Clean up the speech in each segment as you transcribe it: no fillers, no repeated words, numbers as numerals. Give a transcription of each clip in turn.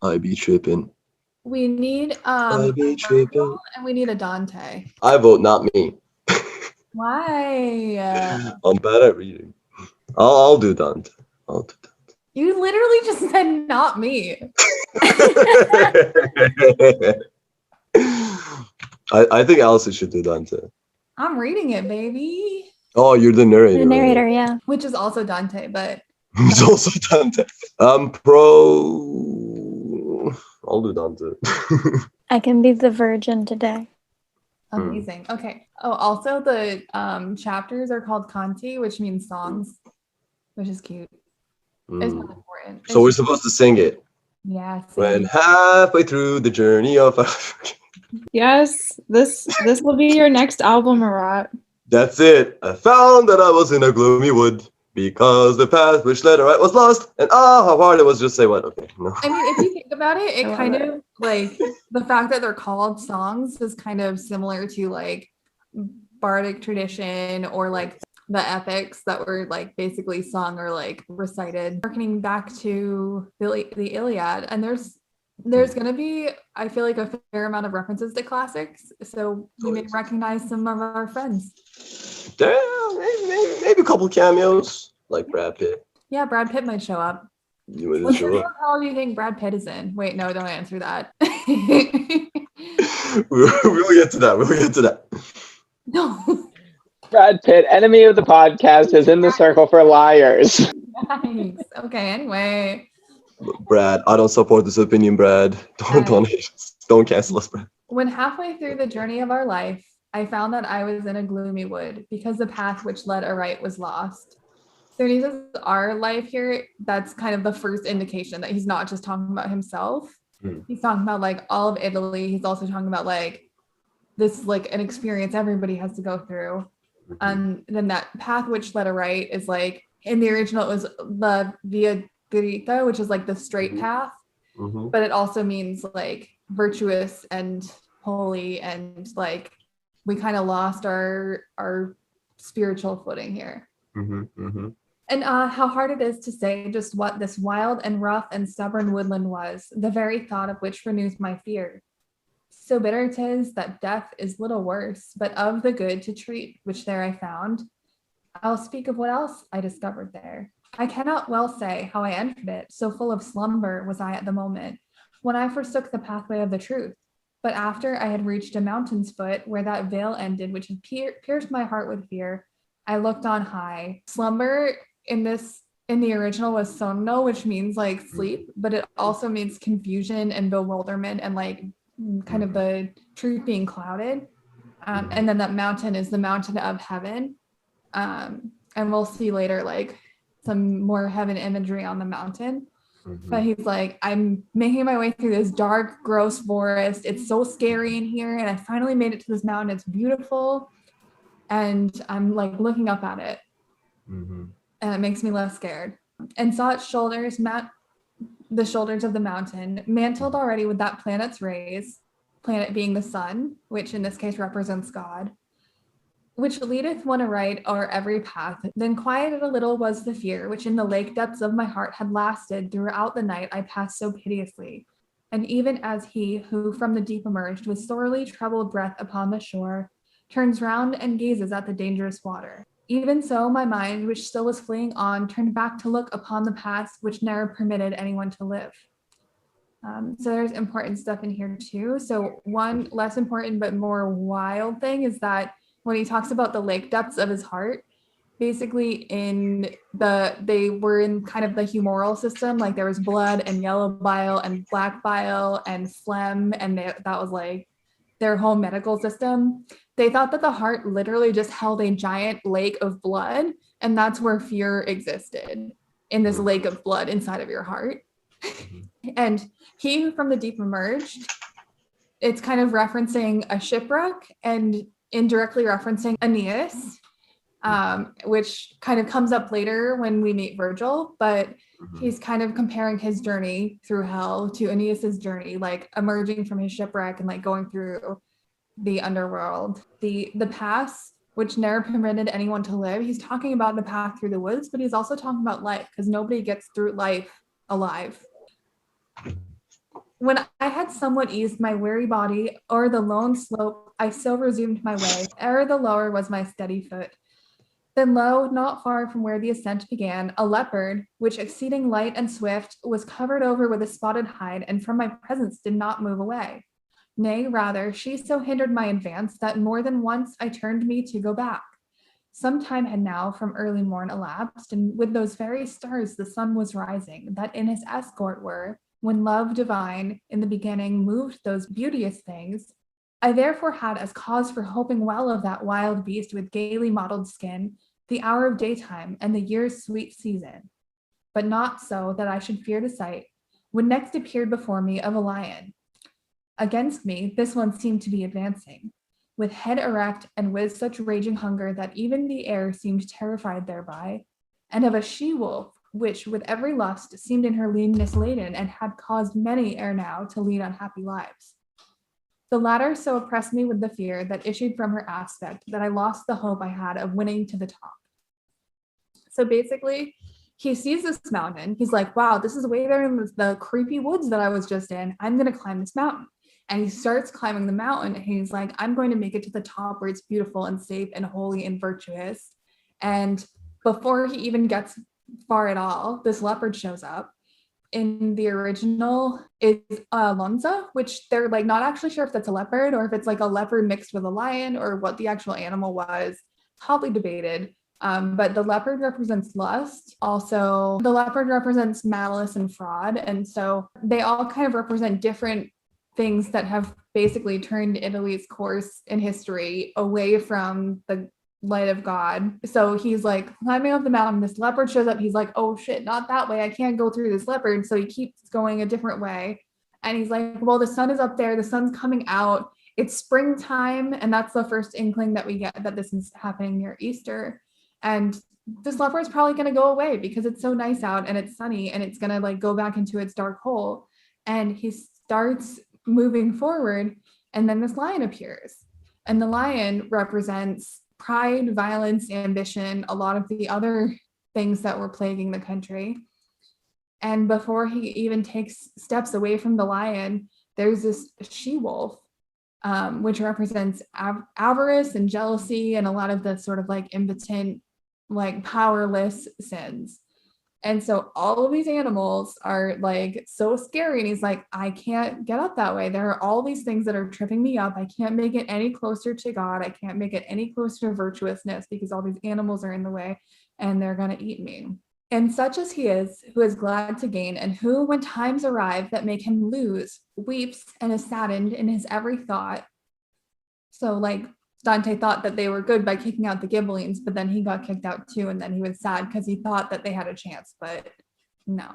I be tripping. We need I a be Virgil tripping. and we need a Dante. I vote not me. Why? I'm bad at reading. I'll do Dante. I'll do You literally just said not me. Dante. I think Allison should do Dante. I'm reading it, baby. Oh, you're the The narrator, right? narrator, yeah. Which is also Dante, but It's also Dante. Pro. I'll do Dante. I can be the virgin today. amazing. Okay. Oh, also the chapters are called Canti, which means songs, which is cute. It's not important. So we're supposed to sing it. Yeah, When sing. halfway through the journey of Yes, this will be your next album, Marat. That's it. I found that I was in a gloomy wood because the path which led right was lost, and how hard it was. Just say what? Okay, no. I mean, if you think about it, it I love kind it. of like the fact that they're called songs is kind of similar to like bardic tradition or like the epics that were like basically sung or like recited, harkening back to the Iliad. And there's going to be, I feel like, a fair amount of references to classics. So we may recognize some of our friends. Damn, maybe a couple cameos like Brad Pitt. Yeah, Brad Pitt might show up. You would What show up. hell do you think Brad Pitt is in? Wait, no, don't answer that. We'll get to that. We'll get to that. No. Brad Pitt, enemy of the podcast, is in the circle for liars. Nice. Okay, anyway. Brad, I don't support this opinion, Brad. Don't cancel us, Brad. When halfway through the journey of our life, I found that I was in a gloomy wood because the path which led aright was lost. So when he says our life here, that's kind of the first indication that he's not just talking about himself. He's talking about like all of Italy. He's also talking about like this like an experience everybody has to go through. And then that path which led aright is like in the original it was the via dritta, which is like the straight path, but it also means like virtuous and holy, and like we kind of lost our spiritual footing here. And how hard it is to say just what this wild and rough and stubborn woodland was, the very thought of which renews my fear. So bitter 'tis that death is little worse, but of the good to treat which there I found, I'll speak of what else I discovered there. I cannot well say how I entered it, so full of slumber was I at the moment, when I forsook the pathway of the truth. But after I had reached a mountain's foot, where that vale ended, which had pierced my heart with fear, I looked on high. Slumber in the original was somno, which means like sleep, but it also means confusion and bewilderment and like kind of the truth being clouded. And then that mountain is the mountain of heaven. And we'll see later like some more heaven imagery on the mountain. But he's like, I'm making my way through this dark, gross forest. It's so scary in here. And I finally made it to this mountain. It's beautiful. And I'm like looking up at it. And it makes me less scared. And saw its shoulders, the shoulders of the mountain, mantled already with that planet's rays, planet being the sun, which in this case represents God, which leadeth one aright o'er every path. Then quieted a little was the fear, which in the lake depths of my heart had lasted throughout the night I passed so piteously. And even as he who from the deep emerged with sorely troubled breath upon the shore, turns round and gazes at the dangerous water. Even so, my mind, which still was fleeing on, turned back to look upon the past which ne'er permitted anyone to live. So there's important stuff in here too. So one less important but more wild thing is that when he talks about the lake depths of his heart, basically they were in kind of the humoral system, like there was blood and yellow bile and black bile and phlegm, and that was like their whole medical system. They thought that the heart literally just held a giant lake of blood, and that's where fear existed, in this lake of blood inside of your heart. And he who from the deep emerged, it's kind of referencing a shipwreck and indirectly referencing Aeneas, which kind of comes up later when we meet Virgil, but he's kind of comparing his journey through hell to Aeneas's journey, like emerging from his shipwreck and like going through the underworld. The paths which never permitted anyone to live. He's talking about the path through the woods, but he's also talking about life, because nobody gets through life alive. When I had somewhat eased my weary body o'er the lone slope, I so resumed my way, ere the lower was my steady foot. Then lo, not far from where the ascent began, a leopard, which exceeding light and swift, was covered over with a spotted hide, and from my presence did not move away. Nay, rather, she so hindered my advance that more than once I turned me to go back. Some time had now from early morn elapsed, and with those very stars the sun was rising, that in his escort were, when love divine in the beginning moved those beauteous things. I therefore had as cause for hoping well of that wild beast with gaily mottled skin, the hour of daytime, and the year's sweet season. But not so that I should fear the sight, when next appeared before me of a lion. Against me, this one seemed to be advancing, with head erect and with such raging hunger that even the air seemed terrified thereby, and of a she-wolf, which with every lust seemed in her leanness laden, and had caused many ere now to lead unhappy lives. The latter so oppressed me with the fear that issued from her aspect that I lost the hope I had of winning to the top. So basically, he sees this mountain. He's like, wow, this is way there in the creepy woods that I was just in. I'm going to climb this mountain. And he starts climbing the mountain. And he's like, I'm going to make it to the top where it's beautiful and safe and holy and virtuous. And before he even gets far at all, this leopard shows up. In the original is Lonza, which they're like not actually sure if that's a leopard or if it's like a leopard mixed with a lion or what the actual animal was. Hotly debated. But the leopard represents lust. Also, the leopard represents malice and fraud. And so they all kind of represent different things that have basically turned Italy's course in history away from the light of God. So he's like climbing up the mountain. This leopard shows up. He's like, oh shit, not that way. I can't go through this leopard. So he keeps going a different way. And he's like, well, the sun is up there. The sun's coming out. It's springtime. And that's the first inkling that we get that this is happening near Easter. And this leopard is probably going to go away because it's so nice out and it's sunny and it's going to like go back into its dark hole. And he starts moving forward. And then this lion appears. And the lion represents pride, violence, ambition, a lot of the other things that were plaguing the country. And before he even takes steps away from the lion, there's this she-wolf, which represents avarice and jealousy and a lot of the sort of like impotent, like powerless sins. And so all of these animals are like so scary. And he's like, I can't get up that way. There are all these things that are tripping me up. I can't make it any closer to God. I can't make it any closer to virtuousness because all these animals are in the way and they're going to eat me. And such as he is, who is glad to gain, and who, when times arrive that make him lose, weeps and is saddened in his every thought. So like Dante thought that they were good by kicking out the Ghibellines, but then he got kicked out too, and then he was sad because he thought that they had a chance, but no.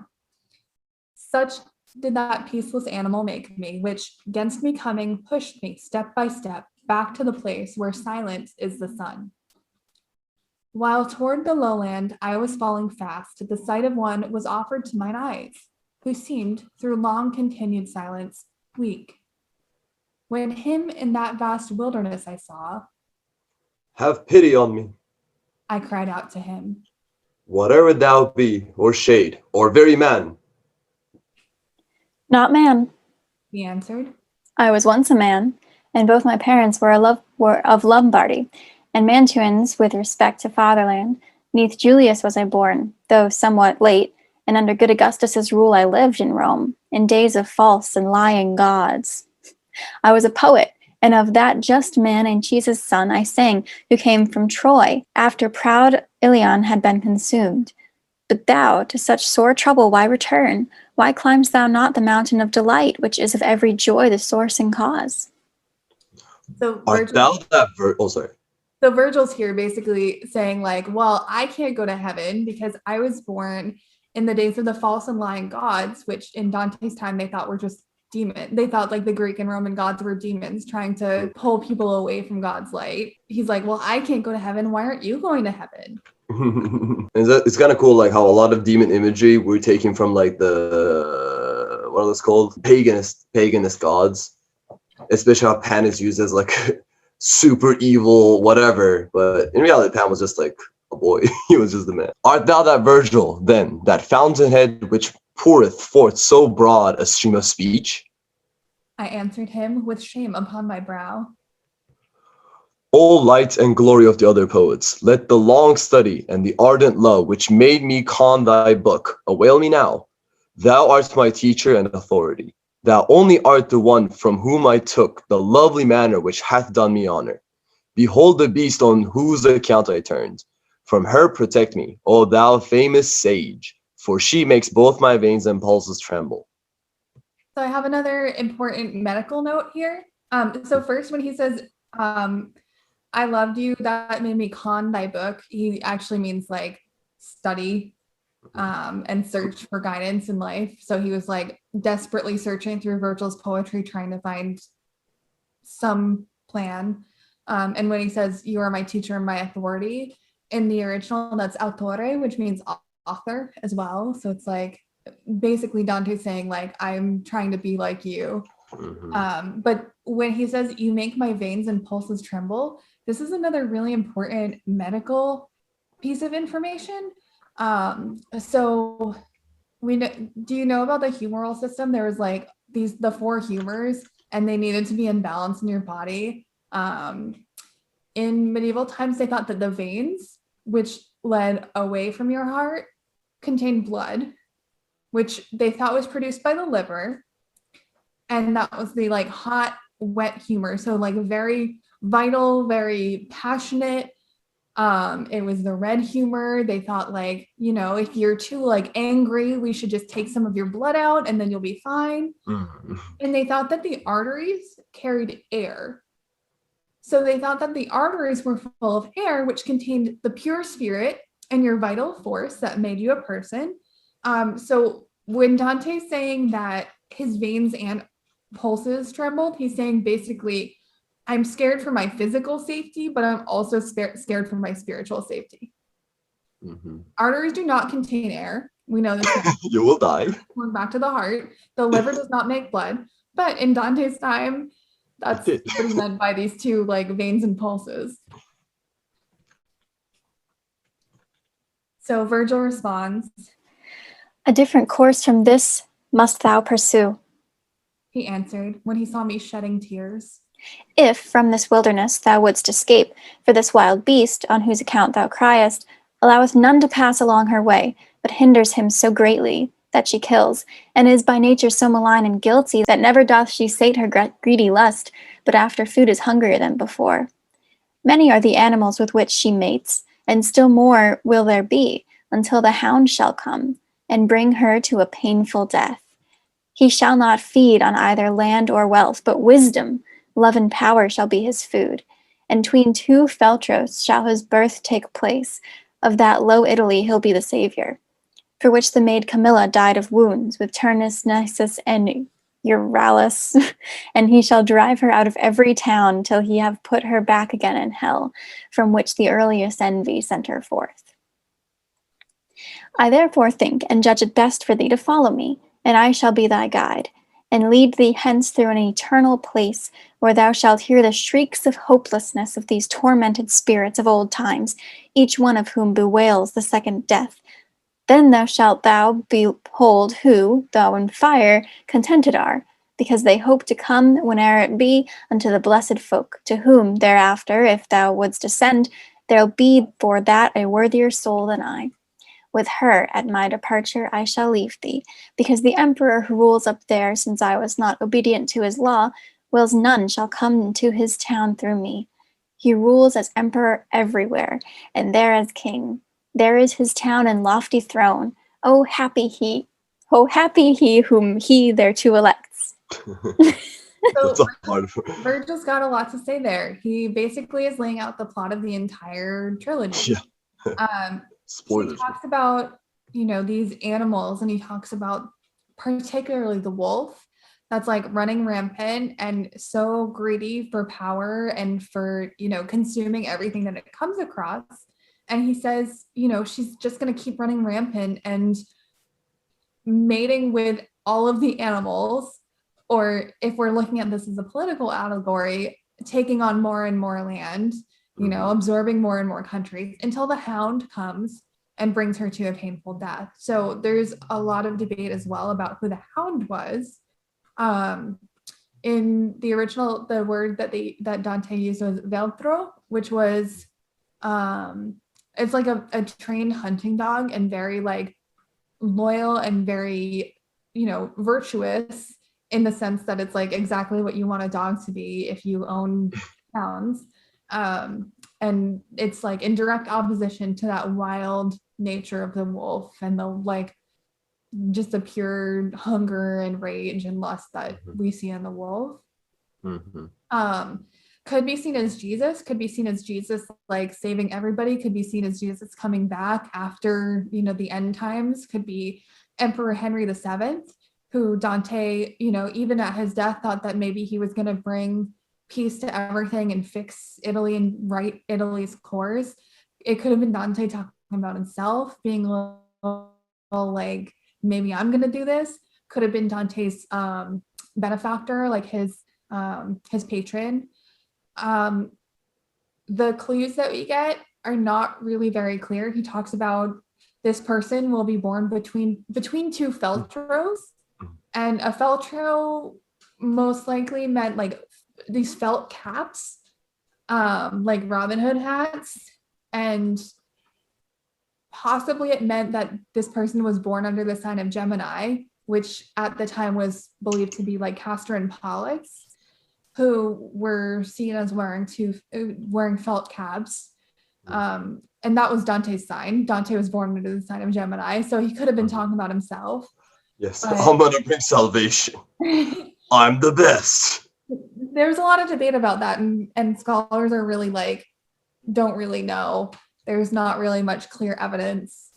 Such did that peaceless animal make me, which, against me coming, pushed me step by step back to the place where silence is the sun. While toward the lowland I was falling fast, the sight of one was offered to mine eyes, who seemed, through long continued silence, weak. When him in that vast wilderness I saw, Have pity on me, I cried out to him. whatever thou be, or shade, or very man. Not man. He answered. I was once a man, and both my parents were of Lombardy, and Mantuans with respect to fatherland. Neath Julius was I born, though somewhat late, and under good Augustus's rule I lived in Rome, in days of false and lying gods. I was a poet, and of that just man Anchises' son I sang, who came from Troy, after proud Ilion had been consumed. But thou, to such sore trouble why return? Why climbst thou not the mountain of delight, which is of every joy the source and cause? So Art thou that So Virgil's here basically saying like, well, I can't go to heaven because I was born in the days of the false and lying gods, which in Dante's time they thought were just demons. They thought like the Greek and Roman gods were demons trying to pull people away from God's light. He's like, well, I can't go to heaven. Why aren't you going to heaven? It's kind of cool, like how a lot of demon imagery we're taking from like the what are those called, paganist gods, especially how Pan is used as like super evil whatever, but in reality Pan was just like a boy. He was just a man. Art thou that Virgil then, that fountainhead which poureth forth so broad a stream of speech? I answered him with shame upon my brow. O light and glory of the other poets, let the long study and the ardent love which made me con thy book avail me now. Thou art my teacher and authority. Thou only art the one from whom I took the lovely manner which hath done me honor. Behold the beast on whose account I turned. From her protect me, O thou famous sage, for she makes both my veins and pulses tremble. So I have another important medical note here. So first, when he says, I loved you, that made me con thy book, he actually means like study and search for guidance in life. So he was like desperately searching through Virgil's poetry, trying to find some plan. And when he says, you are my teacher and my authority, in the original, that's autore, which means author as well. So it's like basically Dante saying like, I'm trying to be like you. But when he says, you make my veins and pulses tremble, this is another really important medical piece of information. So we know, do you know about the humoral system? There was like the 4 humors, and they needed to be in balance in your body. In medieval times, they thought that the veins, which led away from your heart, contained blood, which they thought was produced by the liver. And that was the like hot, wet humor. So like very vital, very passionate. It was the red humor. They thought like, you know, if you're too like angry, we should just take some of your blood out and then you'll be fine. And they thought that the arteries carried air. So they thought that the arteries were full of air, which contained the pure spirit and your vital force that made you a person. So when Dante's saying that his veins and pulses trembled, he's saying basically, I'm scared for my physical safety, but I'm also scared for my spiritual safety. Arteries do not contain air. We know this. You will die. Going back to the heart, the liver does not make blood. But in Dante's time, that's what he meant by these two like veins and pulses. So Virgil responds, a different course from this must thou pursue. He answered, when he saw me shedding tears. If from this wilderness thou wouldst escape, for this wild beast, on whose account thou criest, alloweth none to pass along her way, but hinders him so greatly that she kills, and is by nature so malign and guilty that never doth she sate her greedy lust, but after food is hungrier than before. Many are the animals with which she mates, and still more will there be, until the hound shall come, and bring her to a painful death. He shall not feed on either land or wealth, but wisdom, love and power shall be his food. And 'tween 2 Feltros shall his birth take place, of that low Italy he'll be the savior, for which the maid Camilla died of wounds with Turnus, Nisus, and Euryalus, and he shall drive her out of every town till he have put her back again in hell, from which the earliest envy sent her forth. I therefore think and judge it best for thee to follow me, and I shall be thy guide, and lead thee hence through an eternal place, where thou shalt hear the shrieks of hopelessness of these tormented spirits of old times, each one of whom bewails the second death. Then shalt thou behold who, though in fire, contented are, because they hope to come, whene'er it be, unto the blessed folk, to whom, thereafter, if thou wouldst ascend, there'll be for that a worthier soul than I. With her, at my departure, I shall leave thee, because the emperor who rules up there, since I was not obedient to his law, wills none shall come into his town through me. He rules as emperor everywhere, and there as king. There is his town and lofty throne. Oh, happy he whom he thereto elects. So Virgil's got a lot to say there. He basically is laying out the plot of the entire trilogy. Yeah. Spoilers. He talks about, you know, these animals, and he talks about particularly the wolf that's like running rampant and so greedy for power and for, you know, consuming everything that it comes across. And he says, you know, she's just going to keep running rampant and mating with all of the animals, or if we're looking at this as a political allegory, taking on more and more land, you know, absorbing more and more countries until the hound comes and brings her to a painful death. So there's a lot of debate as well about who the hound was. in the original, the word that Dante used was veltro, which was it's like a trained hunting dog and very like loyal and very, virtuous in the sense that it's like exactly what you want a dog to be if you own hounds. And it's like in direct opposition to that wild nature of the wolf and the like just the pure hunger and rage and lust that we see in the wolf. Could be seen as Jesus like saving everybody, could be seen as Jesus coming back after the end times, could be Emperor Henry VII, who Dante, even at his death thought that maybe he was going to bring peace to everything and fix Italy and right Italy's course. It could have been Dante talking about himself being a little like, maybe I'm going to do this. Could have been Dante's benefactor, like his patron. The clues that we get are not really very clear. He talks about this person will be born between two feltros, and a feltro most likely meant like these felt caps, like Robin Hood hats, and possibly it meant that this person was born under the sign of Gemini, which at the time was believed to be like Castor and Pollux, who were seen as wearing felt caps. And that was Dante's sign. Dante was born under the sign of Gemini, so he could have been talking about himself. Yes, I'm gonna bring salvation. I'm the best. There's a lot of debate about that, and scholars are really like, don't really know. There's not really much clear evidence.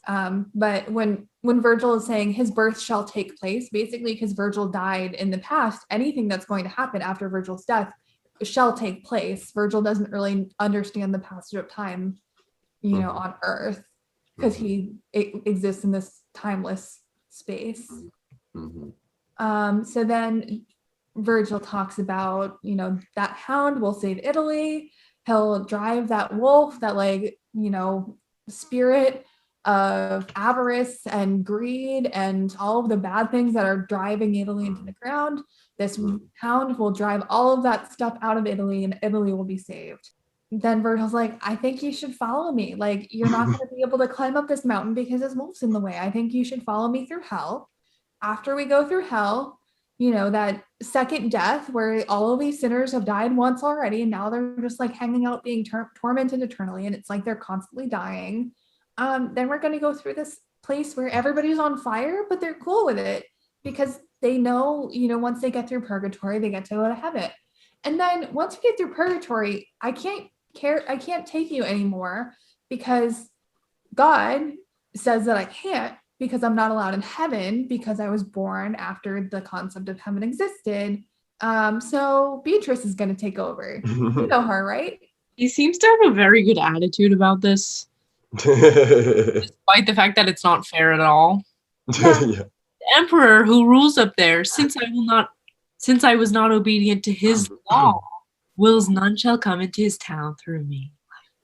But when Virgil is saying his birth shall take place, basically because Virgil died in the past, anything that's going to happen after Virgil's death shall take place. Virgil doesn't really understand the passage of time, on Earth, because he exists in this timeless space. So then Virgil talks about, that hound will save Italy. He'll drive that wolf, that spirit of avarice and greed and all of the bad things that are driving Italy into the ground. This hound will drive all of that stuff out of Italy, and Italy will be saved. Then Virgil's like, I think you should follow me. Like, you're not going to be able to climb up this mountain because this wolf's in the way. I think you should follow me through hell. After we go through hell, that second death where all of these sinners have died once already, and now they're just like hanging out being tormented eternally, and it's like they're constantly dying. Then we're going to go through this place where everybody's on fire, but they're cool with it because they know, once they get through purgatory, they get to go to heaven. And then once you get through purgatory, I can't take you anymore because God says that I can't, because I'm not allowed in heaven because I was born after the concept of heaven existed. So Beatrice is going to take over. You know her, right? He seems to have a very good attitude about this, despite the fact that it's not fair at all. Yeah. The emperor who rules up there, since I was not obedient to his law, wills none shall come into his town through me.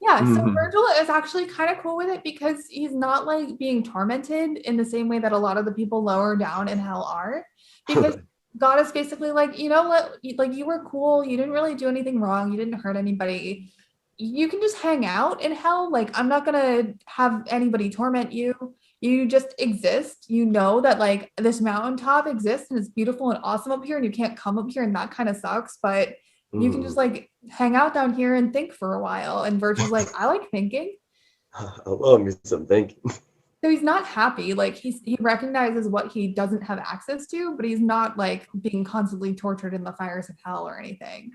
Yeah, so Virgil is actually kind of cool with it because he's not like being tormented in the same way that a lot of the people lower down in hell are. Because God is basically like, you know what, like you were cool, you didn't really do anything wrong, you didn't hurt anybody. You can just hang out in hell. Like, I'm not gonna have anybody torment you. You just exist. You know that like this mountaintop exists and it's beautiful and awesome up here, and you can't come up here, and that kind of sucks. But you can just like hang out down here and think for a while. And Virgil's like, I like thinking. I love me some thinking. So he's not happy. Like he recognizes what he doesn't have access to, but he's not like being constantly tortured in the fires of hell or anything.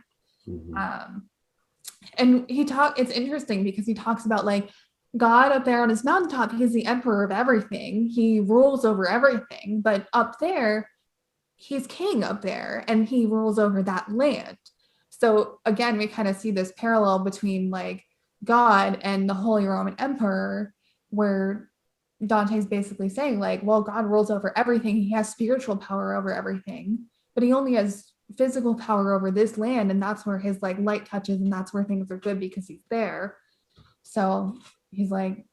And it's interesting because he talks about like God up there on his mountaintop, he's the emperor of everything. He rules over everything, but up there, he's king up there and he rules over that land. So again, we kind of see this parallel between like God and the Holy Roman Emperor, where Dante's basically saying like, well, God rules over everything. He has spiritual power over everything, but he only has physical power over this land, and that's where his like light touches, and that's where things are good because he's there. So he's like,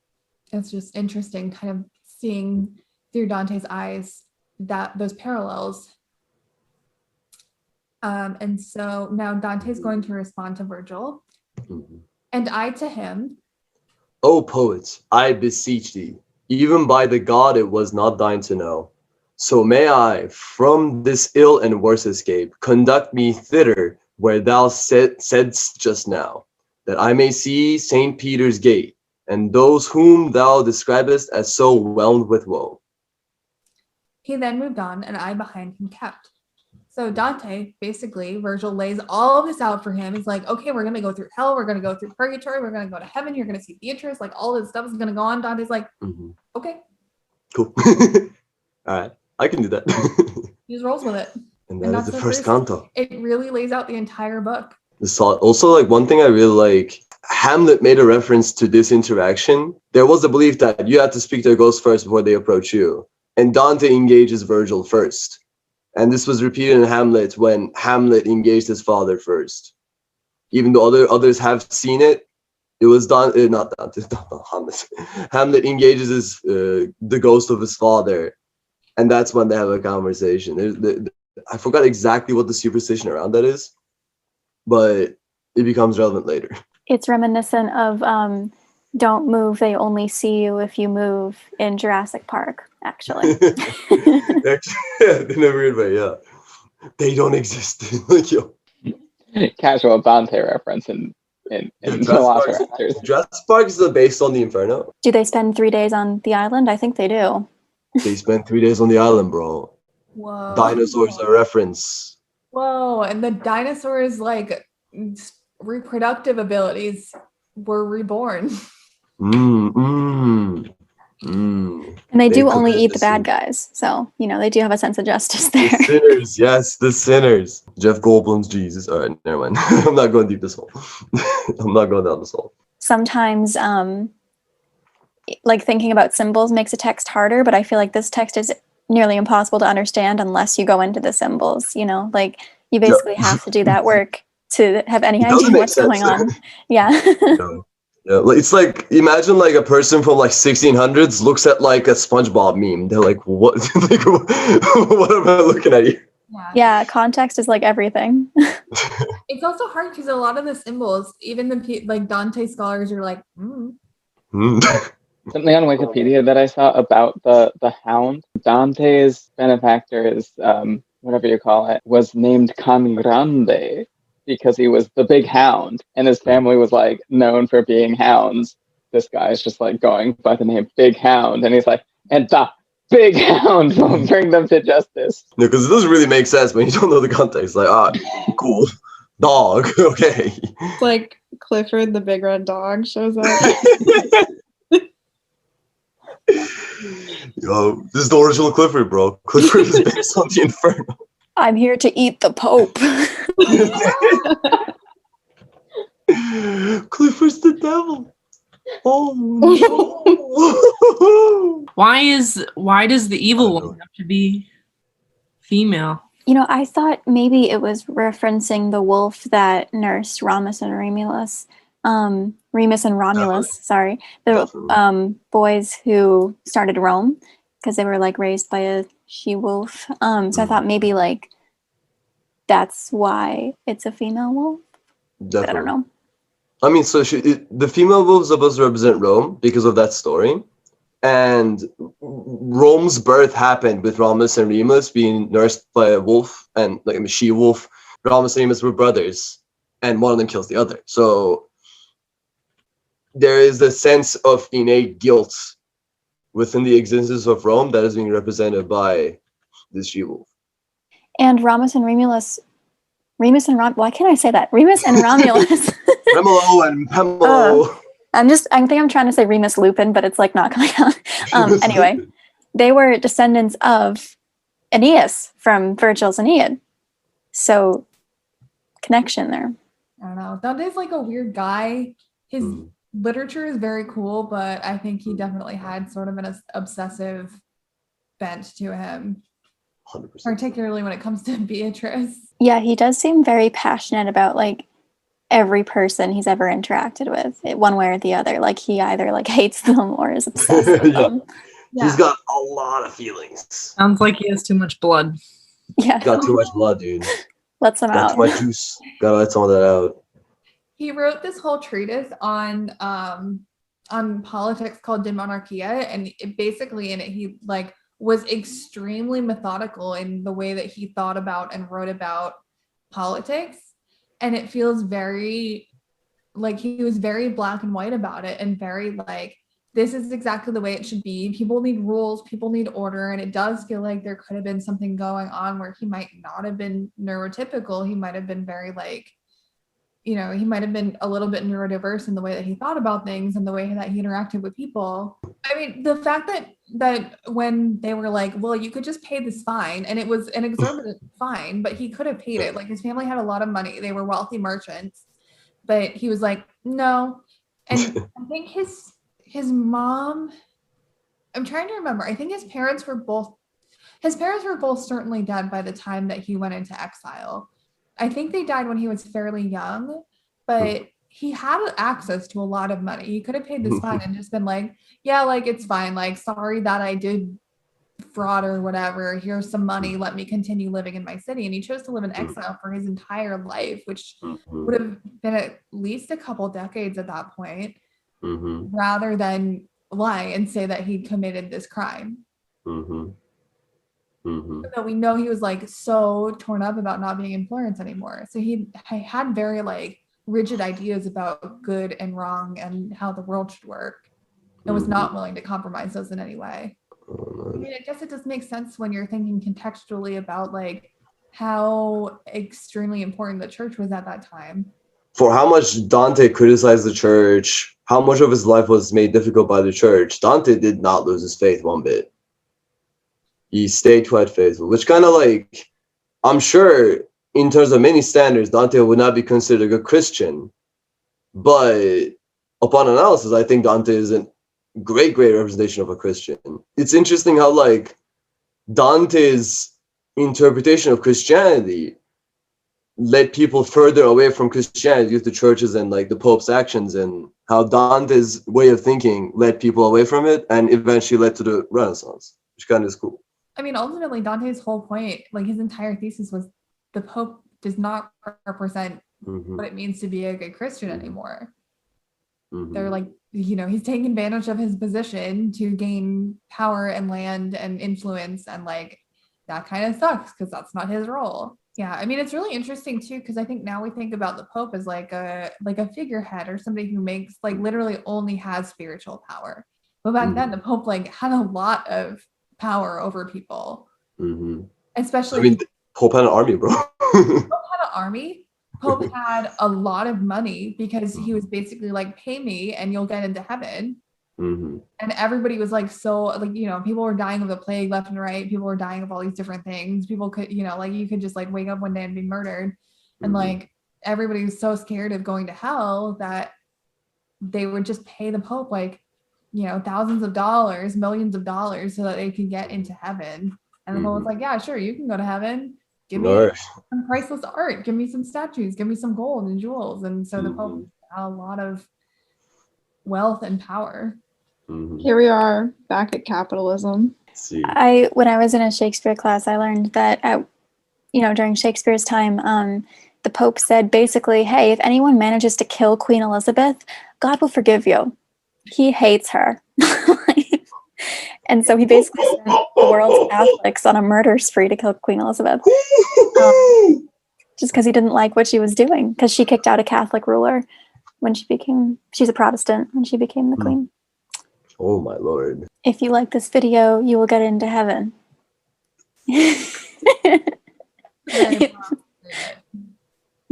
it's just interesting kind of seeing through Dante's eyes that those parallels. And so now Dante's going to respond to Virgil. Mhm. And I to him, O poet, I beseech thee, even by the god it was not thine to know. So may I from this ill and worse escape, conduct me thither where thou saidst just now, that I may see St. Peter's gate, and those whom thou describest as so whelmed with woe. he then moved on, and I behind him kept. So Dante, basically, Virgil lays all of this out for him. He's like, okay, we're going to go through hell. We're going to go through purgatory. We're going to go to heaven. You're going to see Beatrice. Like, all this stuff is going to go on. Dante's like, Mhm. okay. Cool. All right, I can do that. He just rolls with it. And And that is that's the the first first- canto. It really lays out the entire book. Also, like, one thing I really like, Hamlet made a reference to this interaction. There was a belief that you had to speak to a ghost first before they approach you. And Dante engages Virgil first. And this was repeated in Hamlet when Hamlet engaged his father first. Even though others have seen it, it was Dante, not Dante, not Hamlet. Hamlet engages the ghost of his father. And that's when they have a conversation. I forgot exactly what the superstition around that is, but it becomes relevant later. It's reminiscent of "Don't move; they only see you if you move" in Jurassic Park. Actually, Yeah, in a weird way, yeah. They don't exist. Like, yo. Casual Dante reference in Velociraptors. Jurassic Park is based on the Inferno. do they spend 3 days on the island? I think they do. They spent 3 days on the island, bro. Whoa. Dinosaurs are a reference. Whoa. And the dinosaurs, like, reproductive abilities were reborn. And they They do only committed eat the the bad sin. guys, so they do have a sense of justice The there. sinners, yes, the sinners. Jeff Goldblum's Jesus. All right, never mind. I'm not going deep this hole. I'm not going down this hole. Sometimes, like thinking about symbols makes a text harder, but I feel like this text is nearly impossible to understand unless you go into the symbols. Like you basically have to do that work to have any It doesn't idea make what's going sense. on. Yeah. Yeah, like, it's like, imagine like a person from like 1600s looks at like a SpongeBob meme. They're like, what? Like, what am I looking at here? Yeah, context is like everything. It's also hard because a lot of the symbols, even the like Dante scholars are like, Something on Wikipedia that I saw about the hound. Dante's benefactor, his whatever you call it, was named Can Grande because he was the big hound, and his family was like known for being hounds. This guy's just like going by the name Big Hound, and he's like, and the Big Hound will bring them to justice. No, because it doesn't really make sense when you don't know the context. Like, cool. Dog, okay. It's like Clifford the big red dog shows up. Yo, this is the original Clifford, bro. Clifford is based on the Inferno. I'm here to eat the Pope. Clifford's the devil. Oh no. Why does the evil one have to be female? I thought maybe it was referencing the wolf that nursed Remus and Romulus. Sorry. The boys who started Rome, because they were like raised by a she-wolf. So I thought maybe like that's why it's a female wolf. Definitely. But I don't know. I mean, so the female wolf is supposed to represent Rome because of that story. And Rome's birth happened with Romulus and Remus being nursed by a wolf and like a she-wolf. Romulus and Remus were brothers, and one of them kills the other. So there is a sense of innate guilt within the existence of Rome that is being represented by this she-wolf. And why can't I say that? Remus and Romulus. Remolo and Pamelo. I think I'm trying to say Remus Lupin, but it's like not coming out. Anyway, they were descendants of Aeneas from Virgil's Aeneid. So, connection there. I don't know. Dante's like a weird guy. His literature is very cool, but I think he definitely had sort of an obsessive bent to him. 100%. Particularly when it comes to Beatrice. Yeah, he does seem very passionate about like every person he's ever interacted with, one way or the other. Like he either like hates them or is obsessed with them. Yeah. He's got a lot of feelings. Sounds like he has too much blood. Yeah. Got too much blood, dude. Let some Got out. too much juice. Gotta let some of that out. He wrote this whole treatise on politics called De Monarchia, and basically in it he like was extremely methodical in the way that he thought about and wrote about politics, and it feels very like he was very black and white about it, and very like, this is exactly the way it should be. People need rules, people need order, and it does feel like there could have been something going on where he might not have been neurotypical. He might have been very like, he might have been a little bit neurodiverse in the way that he thought about things and the way that he interacted with people. I mean, the fact that when they were like, well, you could just pay this fine, and it was an exorbitant fine, but he could have paid it. Like, his family had a lot of money. They were wealthy merchants, but he was like, no. And I think his mom, I'm trying to remember, I think his parents were both certainly dead by the time that he went into exile. I think they died when he was fairly young, but he had access to a lot of money. He could have paid this fine and just been like, yeah, like, it's fine. Like, sorry that I did fraud or whatever. Here's some money. Let me continue living in my city. And he chose to live in exile for his entire life, which would have been at least a couple decades at that point, rather than lie and say that he committed this crime. So we know he was like so torn up about not being in Florence anymore. So he had very like rigid ideas about good and wrong and how the world should work, and was not willing to compromise those in any way. I mean, I guess it does make sense when you're thinking contextually about like how extremely important the church was at that time. For how much Dante criticized the church, how much of his life was made difficult by the church, Dante did not lose his faith one bit. He stayed quite faithful, which kind of like, I'm sure in terms of many standards, Dante would not be considered a good Christian. But upon analysis, I think Dante is a great representation of a Christian. It's interesting how like Dante's interpretation of Christianity led people further away from Christianity due to churches and like the Pope's actions, and how Dante's way of thinking led people away from it and eventually led to the Renaissance, which kind of is cool. I mean, ultimately, Dante's whole point, like his entire thesis, was the Pope does not represent what it means to be a good Christian anymore. They're like, he's taking advantage of his position to gain power and land and influence, and like that kind of sucks because that's not his role. Yeah, I mean, it's really interesting too, because I think now we think about the Pope as like a figurehead or somebody who makes like literally only has spiritual power. But back then, the Pope like had a lot of power over people, especially. I mean, Pope had an army, bro. Pope had an army. Pope had a lot of money because he was basically like, pay me and you'll get into heaven. And everybody was like, so like, people were dying of the plague left and right. People were dying of all these different things. People could, like you could just like wake up one day and be murdered. And like everybody was so scared of going to hell that they would just pay the Pope like, thousands of dollars, millions of dollars so that they could get into heaven. And the Pope was like, yeah, sure, you can go to heaven. Give me some priceless art. Give me some statues. Give me some gold and jewels. And so the Pope had a lot of wealth and power. Here we are back at capitalism. When I was in a Shakespeare class, I learned that during Shakespeare's time, the Pope said basically, hey, if anyone manages to kill Queen Elizabeth, God will forgive you. He hates her. And so he basically sent the world's Catholics on a murder spree to kill Queen Elizabeth. Just because he didn't like what she was doing, because she kicked out a Catholic ruler when she's a Protestant when she became the queen. Oh my Lord. If you like this video, you will get into heaven.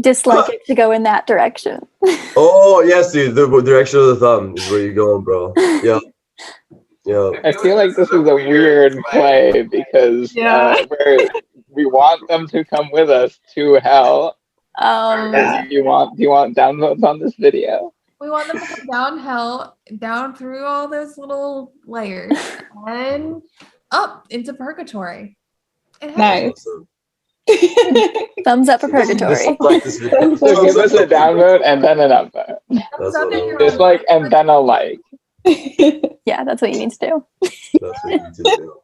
Dislike it to go in that direction. Oh, yes, dude. The direction of the thumb is where you're going, bro. Yeah. I feel like this is a weird play because we want them to come with us to hell. Do you want downloads on this video? We want them to come down hell, down through all those little layers, and up into purgatory. Nice. Thumbs up for purgatory. So give us a download and then an upvote. Dislike and then a like. Yeah, that's what you need to do. That's what you need to do.